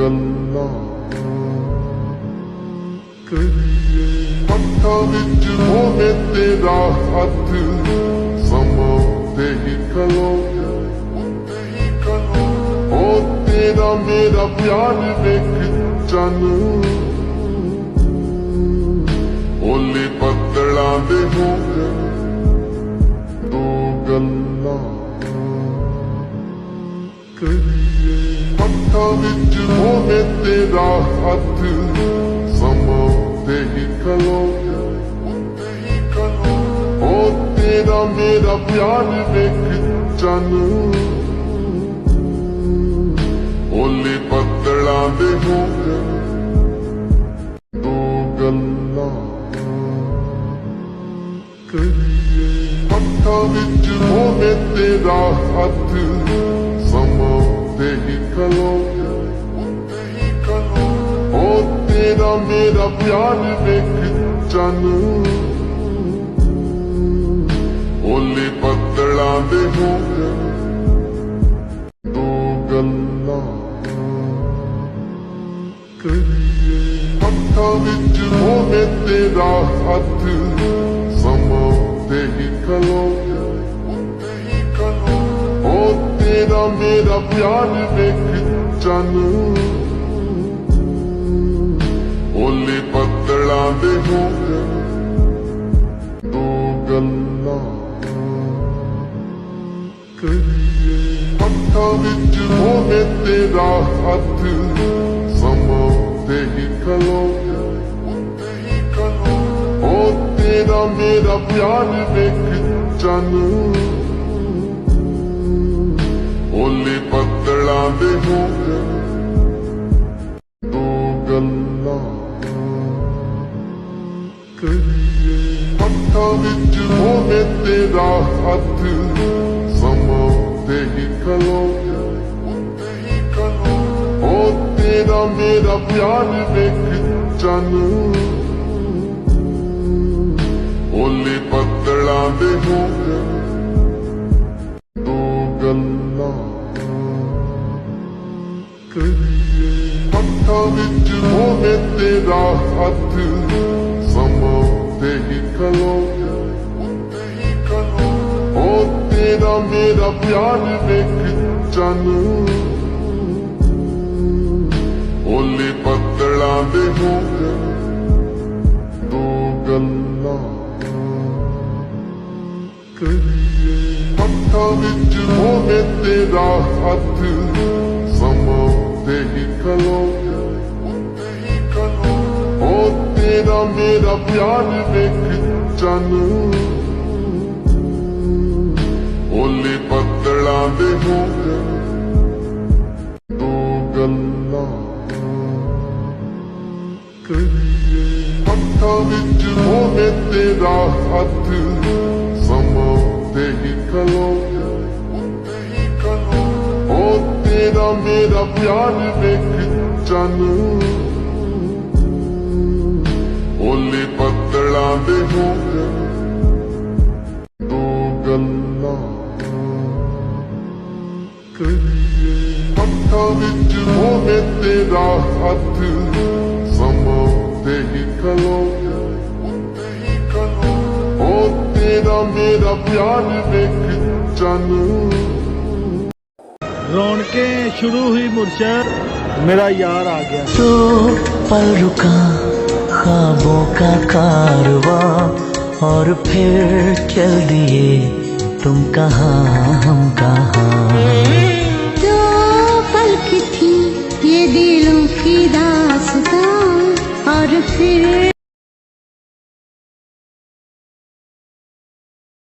गल्लां करिए हत्थां विच होवे तेरा हथ समां ते ही खलो ओ तेरा मेरा प्यार वेख चन ओले बदलां दे हो गए दो गल्लां करिए हत्थां विच होवे तेरा हथ समां ते ही खलो ओ तेरा मेरा प्यार वेख चन ओले बदलां दे हो गए दो गल्लां करिए हत्थां विच होवे तेरा हथ समां ते ही खलो ओ तेरा मेरा प्यार वेख चन ओले बदलां दे हो गए दो गल्लां करिए हत्थां विच होवे तेरा हथ समां ते ही खलो ओ तेरा मेरा प्यार वेख चन ओले बदलां दे हो गए दो गल्लां करिए हत्थां विच होवे तेरा हथ समां ते ही खलो ओ तेरा मेरा प्यार वेख चन ओले बदलां दे हो गए दो गल्लां करिए हत्थां विच होवे तेरा हथ समां ते ही खलो ओ तेरा मेरा प्यार वेख चन ओले बदलां दे हो गए दो गल्लां करिए हत्थां विच होवे तेरा हथ समां ते ही खलो ओ तेरा मेरा प्यार वेख चन ओले बदलां दे हो गए दो गल्लां करिए हत्थां विच होवे तेरा हथ समां ते ही खलो ओ तेरा मेरा प्यार वेख चन ओले बदलां दे हो गए दो गल्लां करिए हत्थां विच होवे तेरा हथ समां ते ही खलो ओ तेरा मेरा प्यार वेख चन ओले बदलां दे हो गए दो गल्लां करिए हत्थां विच होवे तेरा हथ समां ते ही खलो ओ तेरा मेरा प्यार वेख चन रौनकें शुरू हुई मुर्शद मेरा यार आ गया। तो पल रुका ख्वाबों का कारवां और फिर चल दिए तुम कहाँ हम कहाँ। दो पल की थी ये दिलों की दास्तां और फिर